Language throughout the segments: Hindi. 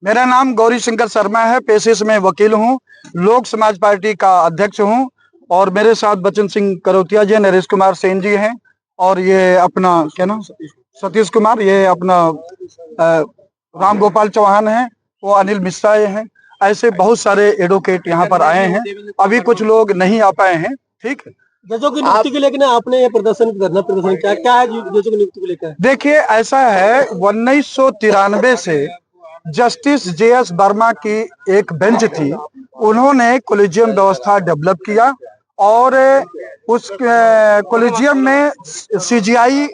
मेरा नाम गौरी शंकर शर्मा है। पेशे से मैं वकील हूँ, लोक समाज पार्टी का अध्यक्ष हूँ। और मेरे साथ बच्चन सिंह करोतिया जी, नरेश कुमार सेन जी हैं, और ये अपना क्या नाम, सतीश कुमार, ये अपना राम गोपाल चौहान हैं, वो अनिल मिश्रा ये हैं। ऐसे बहुत सारे एडवोकेट यहाँ पर आए हैं। अभी कुछ लोग नहीं आ पाए हैं। ठीक है, जजों की नियुक्ति को लेकर आपने ये धरना प्रदर्शन क्या क्या है जजों की नियुक्ति को लेकर? देखिए ऐसा है, 1993 से जस्टिस जेएस वर्मा की एक बेंच थी, उन्होंने कोलिजियम व्यवस्था डेवलप किया, और उस कोलिजियम में सीजीआई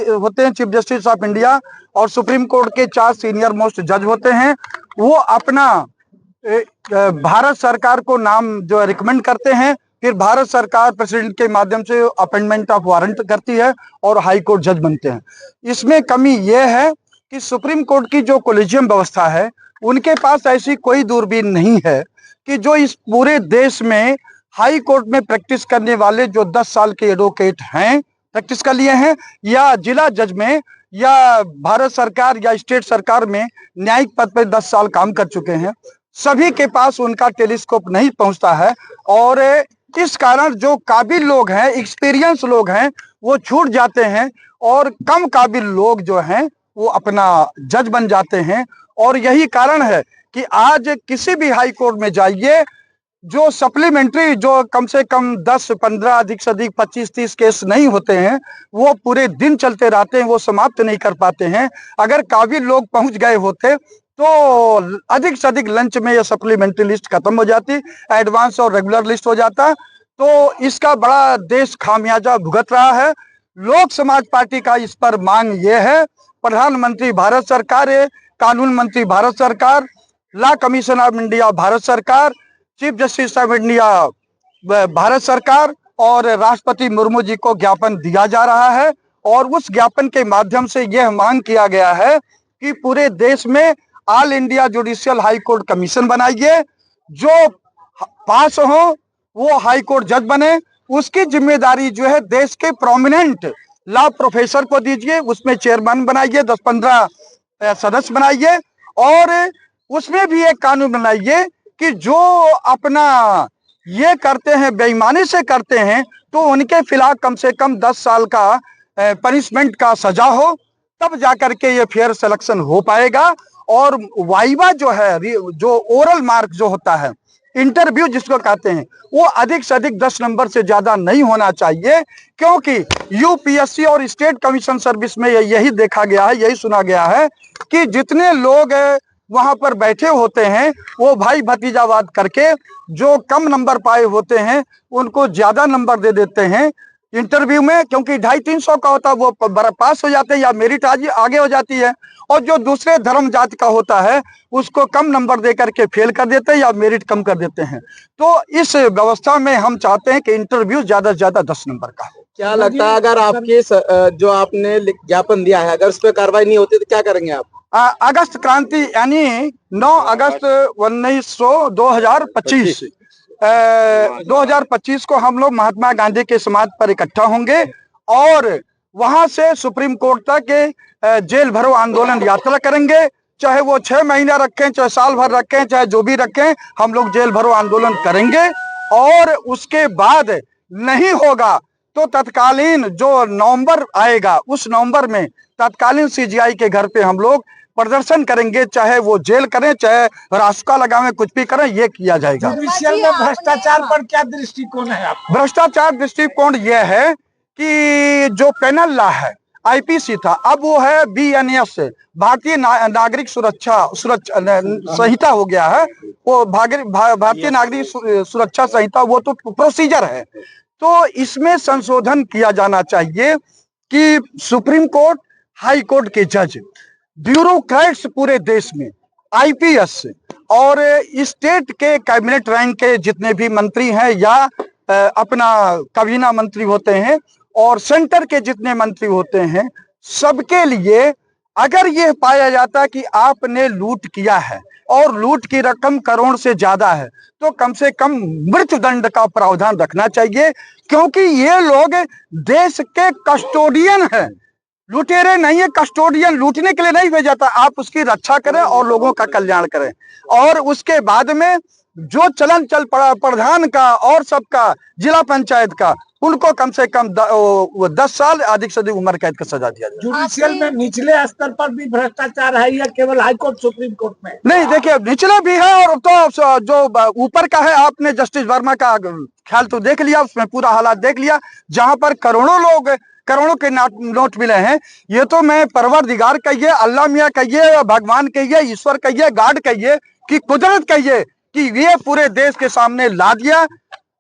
होते हैं, चीफ जस्टिस ऑफ इंडिया, और सुप्रीम कोर्ट के 4 सीनियर मोस्ट जज होते हैं। वो अपना भारत सरकार को नाम जो रिकमेंड करते हैं, फिर भारत सरकार प्रेसिडेंट के माध्यम से अपॉइंटमेंट ऑफ वारंट करती है और हाई कोर्ट जज बनते हैं। इसमें कमी यह है कि सुप्रीम कोर्ट की जो कोलिजियम व्यवस्था है, उनके पास ऐसी कोई दूरबीन नहीं है कि जो इस पूरे देश में हाई कोर्ट में प्रैक्टिस करने वाले जो 10 साल के एडवोकेट हैं, प्रैक्टिस कर लिए हैं, या जिला जज में, या भारत सरकार या स्टेट सरकार में न्यायिक पद पर 10 साल काम कर चुके हैं, सभी के पास उनका टेलीस्कोप नहीं पहुंचता है। और इस कारण जो काबिल लोग हैं, एक्सपीरियंस लोग हैं, वो छूट जाते हैं, और कम काबिल लोग जो हैं वो अपना जज बन जाते हैं। और यही कारण है कि आज किसी भी हाई कोर्ट में जाइए, जो सप्लीमेंट्री, जो कम से कम 10-15, अधिक से अधिक 25-30 केस नहीं होते हैं, वो पूरे दिन चलते रहते हैं, वो समाप्त नहीं कर पाते हैं। अगर काबिल लोग पहुंच गए होते तो अधिक से अधिक लंच में ये सप्लीमेंट्री लिस्ट खत्म हो जाती, एडवांस और रेगुलर लिस्ट हो जाता। तो इसका बड़ा देश खामियाजा भुगत रहा है। लोक समाज पार्टी का इस पर मांग ये है, प्रधानमंत्री भारत सरकार है, कानून मंत्री भारत सरकार, law commission of India Bharat सरकार, chief justice of India Bharat सरकार, और राष्ट्रपति मुर्मू जी को ज्ञापन दिया जा रहा है। और उस ज्ञापन के माध्यम से यह मांग किया गया है कि पूरे देश में all India judicial high court commission बनाइए, जो पास हो वो हाई कोर्ट जज बने। उसकी जिम्मेदारी जो है देश के प्रोमिनेंट लॉ प्रोफेसर को दीजिए, उसमें चेयरमैन बनाइए, 10-15 सदस्य बनाइए, और उसमें भी एक कानून बनाइए कि जो अपना ये करते हैं, बेईमानी से करते हैं, तो उनके खिलाफ कम से कम 10 साल का पनिशमेंट का सजा हो, तब जाकर के ये फेयर सिलेक्शन हो पाएगा। और वाइवा जो है, जो ओरल मार्क जो होता है, इंटरव्यू जिसको कहते हैं, वो अधिक से अधिक 10 नंबर से ज्यादा नहीं होना चाहिए, क्योंकि यूपीएससी और स्टेट कमीशन सर्विस में यही देखा गया है, यही सुना गया है कि जितने लोग वहां पर बैठे होते हैं, वो भाई भतीजावाद करके जो कम नंबर पाए होते हैं उनको ज्यादा नंबर दे देते हैं इंटरव्यू में, क्योंकि 250-300 का होता है, वो पास हो जाते हैं या मेरिट आगे हो जाती है। और जो दूसरे धर्म जाति का होता है उसको कम नंबर दे करके फेल कर देते हैं या मेरिट कम कर देते हैं। तो इस व्यवस्था में हम चाहते हैं कि इंटरव्यू ज्यादा से ज्यादा 10 नंबर का हो। क्या लगता है अगर आपके जो आपने ज्ञापन दिया है, अगर उस पर कार्रवाई नहीं होती तो क्या करेंगे आप? अगस्त क्रांति यानी 9 अगस्त 2025 2025 को हम लोग महात्मा गांधी के समाधि पर इकट्ठा होंगे, और वहां से सुप्रीम कोर्ट तक जेल भरो आंदोलन यात्रा करेंगे। चाहे वो 6 महीना रखें, चाहे साल भर रखें, चाहे जो भी रखें, हम लोग जेल भरो आंदोलन करेंगे। और उसके बाद नहीं होगा तो तत्कालीन जो नवंबर आएगा, उस नवंबर में तत्कालीन सीजीआई के घर पे हम लोग प्रदर्शन करेंगे, चाहे वो जेल करें, चाहे रास्ता लगावे, कुछ भी करें, ये किया जाएगा। जुडिशियल में भ्रष्टाचार पर क्या दृष्टिकोण है आपका? भ्रष्टाचार दृष्टिकोण यह है कि जो पेनल लॉ है, आईपीसी था, अब वो है बीएनएस, भारतीय नागरिक सुरक्षा संहिता हो गया है। वो भारतीय नागरिक सुरक्षा संहिता, वो तो प्रोसीजर है। तो इसमें संशोधन किया जाना चाहिए कि सुप्रीम कोर्ट, हाई कोर्ट के जज, ब्यूरोक्रेट्स पूरे देश में, आईपीएस और स्टेट के कैबिनेट रैंक के जितने भी मंत्री हैं या अपना काबीना मंत्री होते हैं, और सेंटर के जितने मंत्री होते हैं, सबके लिए अगर ये पाया जाता कि आपने लूट किया है और लूट की रकम करोड़ से ज्यादा है, तो कम से कम मृत्युदंड का प्रावधान रखना चाहिए, क्योंकि ये लोग देश के कस्टोडियन हैं। लुटेरे नहीं है, कस्टोडियन लूटने के लिए नहीं भेजा था। आप उसकी रक्षा करें और लोगों का कल्याण करें। और उसके बाद में जो चलन चल पड़ा प्रधान का और सबका, जिला पंचायत का, उनको कम से कम 10 साल अधिक से अधिक उम्र कैद का सजा दिया जाए। जुडिशियल में निचले स्तर पर भी भ्रष्टाचार है या केवल हाईकोर्ट सुप्रीम कोर्ट में? नहीं, देखिए निचला भी है और तो जो ऊपर का है, आपने जस्टिस वर्मा का ख्याल तो देख लिया, उसमें पूरा हालात देख लिया, जहां पर करोड़ों के नोट मिले हैं। ये तो मैं परवरदिगार कहिए, अल्लाह मियाँ कहिए, भगवान कहिए, ईश्वर कहिए, गॉड कहिए, कि कुदरत कहिए, कि ये पूरे देश के सामने ला दिया,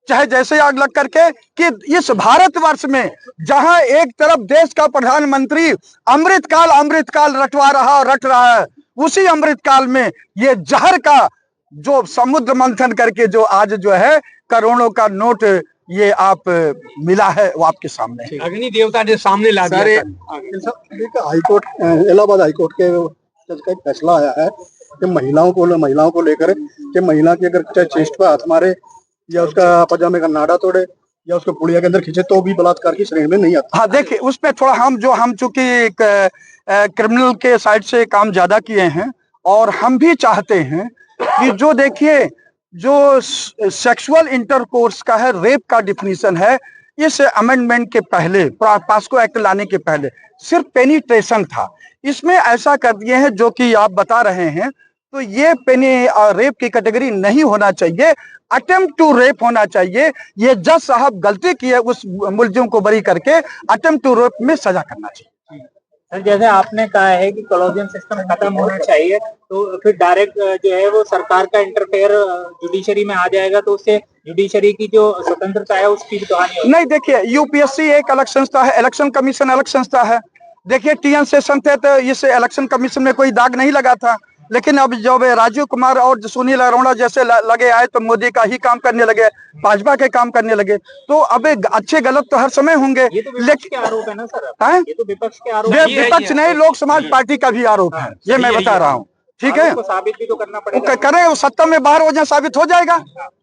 चाहे जैसे आग लग करके, कि इस भारतवर्ष में जहां एक तरफ देश का प्रधानमंत्री अमृतकाल रटवा रहा और रट रहा है, उसी अमृतकाल में ये जहर का जो समुद्र मंथन करके जो आज जो है करोड़ों का नोट ये आप मिला है, वो आपके सामने है। अग्नि देवता ने सामने ला दिया। हाईकोर्ट, इलाहाबाद हाईकोर्ट के जज का एक फैसला आया है कि महिलाओं को लेकर कि महिला की अगर चाहे चेस्ट पर हाथ मारे या उसका पजामे का नाड़ा तोड़े या उसको पुड़िया के अंदर खींचे तो भी बलात्कार की श्रेणी में नहीं आता। हाँ, देखिए उसमें थोड़ा हम चूंकि क्रिमिनल के साइड से काम ज्यादा किए हैं, और हम भी चाहते हैं कि जो देखिए जो सेक्सुअल इंटरकोर्स का है, रेप का डिफिनीशन है, इस अमेंडमेंट के पहले, पास्को एक्ट लाने के पहले सिर्फ पेनिट्रेशन था। इसमें ऐसा कर दिए हैं जो कि आप बता रहे हैं, तो ये रेप की कैटेगरी नहीं होना चाहिए, अटेम्प्ट टू रेप होना चाहिए। ये जज साहब गलती की है, उस मुलजिम को बरी करके अटेम्प्ट टू रेप में सजा करना चाहिए। सर, जैसे आपने कहा है कि कॉलोजियम सिस्टम खत्म होना चाहिए, तो फिर डायरेक्ट जो है वो सरकार का इंटरफेयर जुडिशरी में आ जाएगा, तो उससे जुडिशरी की जो स्वतंत्रता है उसकी भी तो हानि होगी। नहीं, देखिए यूपीएससी एक अलग संस्था है, इलेक्शन कमीशन अलग संस्था है। देखिए टीएन सेशन थे तो इस इलेक्शन कमीशन में कोई दाग नहीं लगा था, लेकिन अब जब राजीव कुमार और सुनील अरोड़ा जैसे लगे आए तो मोदी का ही काम करने लगे, भाजपा के काम करने लगे। तो अब अच्छे गलत तो हर समय होंगे, ये तो विपक्ष के आरोप है ना सर? हैं? ये तो विपक्ष के आरोप ये विपक्ष नहीं, लोक समाज पार्टी का भी आरोप है, ये मैं बता रहा हूँ। ठीक है, को साबित भी तो करना पड़ेगा। करें, वो सत्ता में बाहर हो जाए, साबित हो जाएगा।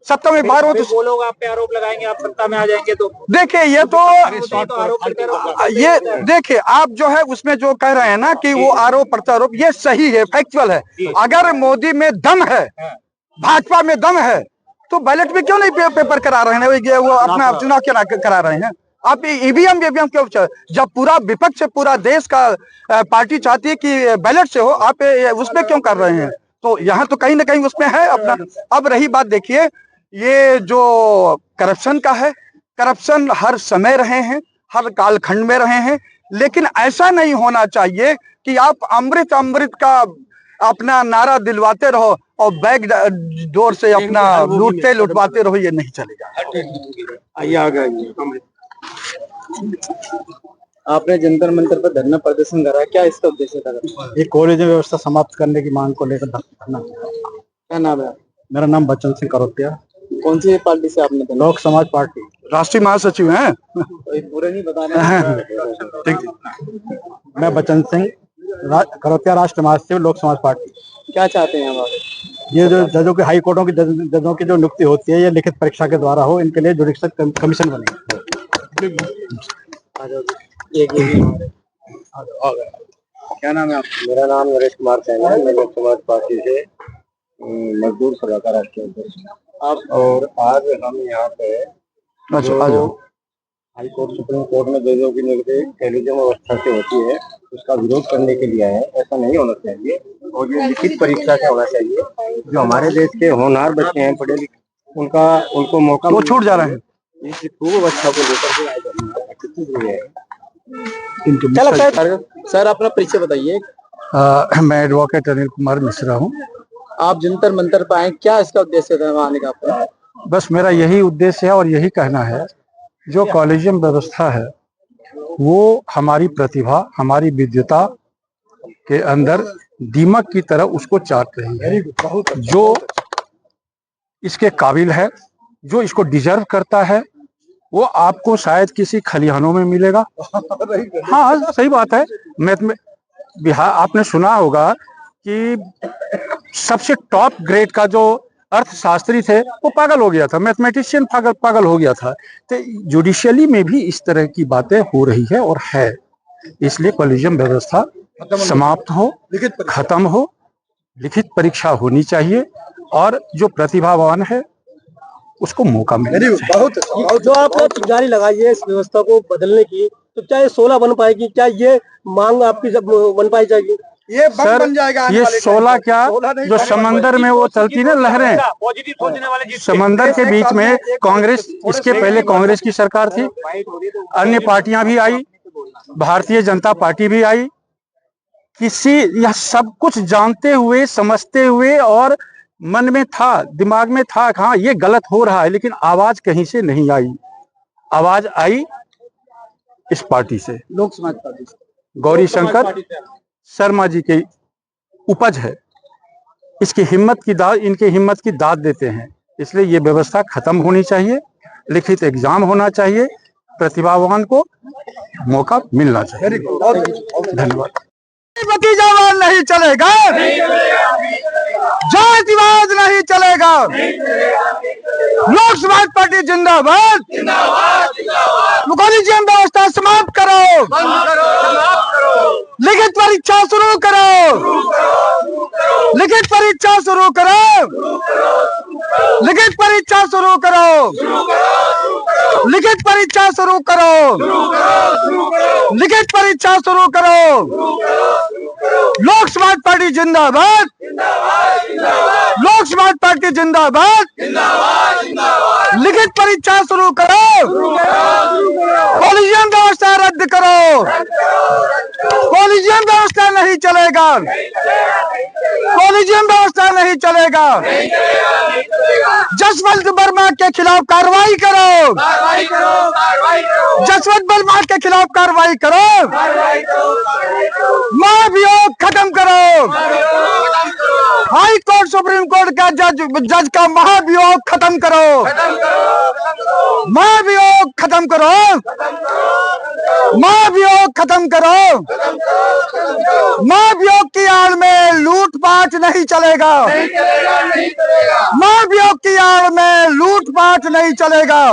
सत्ता में बाहर हो तो वो लोग आप पे आरोप लगाएंगे, आप सत्ता में आ जाएंगे तो देखिए ये तो आरोप ये देखिए आप जो है उसमें जो कह रहे हैं ना कि वो आरोप प्रत्यारोप, ये सही है, फैक्चुअल है। अगर मोदी में दम है, भाजपा में दम है, तो बैलेट में क्यों नहीं पेपर करा रहे हैं, वो अपना चुनाव क्यों ना करा रहे हैं? आप ईवीएम क्यों? जब पूरा विपक्ष, पूरा देश का पार्टी चाहती है कि बैलेट से हो, आप उसमें क्यों कर रहे हैं? तो यहाँ तो कहीं ना कहीं उसमें है अपना। अब रही बात, देखिए ये जो करप्शन का है, करप्शन हर समय रहे हैं, हर कालखंड में रहे हैं, लेकिन ऐसा नहीं होना चाहिए कि आप अमृत का अपना नारा दिलवाते रहो और बैक डोर से अपना लुटवाते रहो, ये नहीं चलेगा। आपने जंतर मंतर पर धरना प्रदर्शन करा, क्या इसका उद्देश्य था? ये कॉलेज व्यवस्था समाप्त करने की मांग को लेकर धरना। क्या नाम है? मेरा नाम बच्चन सिंह करोतिया। कौन सी पार्टी से आपने धरना? लोक समाज पार्टी, राष्ट्रीय महासचिव हैं। पूरे नहीं बताने। मैं बच्चन सिंह करोतिया, राष्ट्रीय महासचिव, लोक समाज पार्टी। क्या चाहते हैं आप? ये जो जजों की, हाई कोर्टों की जजों की जो नियुक्ति होती है, ये लिखित परीक्षा के द्वारा हो, इनके लिए जुडिशल कमीशन बने। क्या नाम है आप? मेरा नाम नरेश कुमार सैनी है, मैं लोक समाज पार्टी से मजदूर सभा का राष्ट्रीय अध्यक्ष आप। और आज हम यहाँ पे हाई कोर्ट, सुप्रीम कोर्ट में जजों की नियुक्ति कॉलेजियम व्यवस्था से होती है, उसका विरोध करने के लिए आए। ऐसा नहीं होना चाहिए और ये लिखित परीक्षा से होना चाहिए। जो हमारे देश के होनहार बच्चे हैं, पढ़े लिखे, उनको मौका वो छूट जा रहे हैं। इस पूर्व अवस्था को लेकर क्या लगता है सर? अपना परिचय बताइए। मैं एडवोकेट अनिल कुमार मिश्रा हूँ। आप जंतर मंतर पर आए, क्या इसका उद्देश्य था वहाँ आने का आपका? बस मेरा यही उद्देश्य है और यही कहना है, जो कॉलेजियम व्यवस्था है वो हमारी प्रतिभा, हमारी विद्वता के अंदर दीमक की तरह उसको चाट रही है। जो इसके काबिल है, जो इसको डिजर्व करता है, वो आपको शायद किसी खलिहानों में मिलेगा। हाँ, सही बात है। बिहार, आपने सुना होगा कि सबसे टॉप ग्रेड का जो अर्थशास्त्री थे वो पागल हो गया था, मैथमेटिशियन पागल हो गया था। तो जुडिशियली में भी इस तरह की बातें हो रही है और है। इसलिए कॉलेजियम व्यवस्था समाप्त हो, खत्म हो, लिखित परीक्षा होनी चाहिए और जो प्रतिभावान है उसको मौका मिले। बहुत जो आपने चिंगारी लगाई है इस व्यवस्था को बदलने की, तो क्या ये 16 बन पाएगी? क्या ये मांग आपकी जब बन पाई जाएगी? ये बन जाएगा ये 16 क्या, जो समंदर में वो चलती ना लहरें, समंदर के बीच में कांग्रेस, इसके पहले कांग्रेस की सरकार थी, अन्य पार्टियां भी आई, भारतीय जनता पार्टी भी आई, किसी यह सब कुछ जानते हुए समझते हुए और मन में था, दिमाग में था, हाँ ये गलत हो रहा है, लेकिन आवाज कहीं से नहीं आई। आवाज आई इस पार्टी से, लोक समाज पार्टी से। गौरी शंकर शर्मा जी की उपज है, इसकी हिम्मत की दाद, इनके हिम्मत की दाद देते हैं। इसलिए ये व्यवस्था खत्म होनी चाहिए, लिखित एग्जाम होना चाहिए, प्रतिभावान को मौका मिलना चाहिए। धन्यवाद। जातिवाद नहीं चलेगा, जातिवाद नहीं चलेगा, लोक समाज पार्टी जिंदाबाद, कॉलेजियम व्यवस्था समाप्त करो, लिखित परीक्षा शुरू करो, लिखित परीक्षा शुरू करो, लिखित परीक्षा शुरू करो, लिखित परीक्षा शुरू करो, लिखित परीक्षा शुरू करो। लोक समाज पार्टी जिंदाबाद, लोक समाज पार्टी जिंदाबाद, लिखित परीक्षा शुरू करो, कॉलेजियम व्यवस्था रद्द करो, कॉलेजियम व्यवस्था नहीं चलेगा, कॉलेजियम व्यवस्था नहीं चलेगा, जसवंत वर्मा के खिलाफ कार्रवाई करो, जसवंत वर्मा के खिलाफ कार्रवाई करो, महाभियोग खत्म करो, हाई कोर्ट सुप्रीम कोर्ट का जज का महाभियोग खत्म करो, महाभियोग खत्म करो, महाभियोग खत्म करो, महाभियोग की आड़ में लूटपाट नहीं चलेगा, महाभियोग की आड़ में लूटपाट नहीं चलेगा।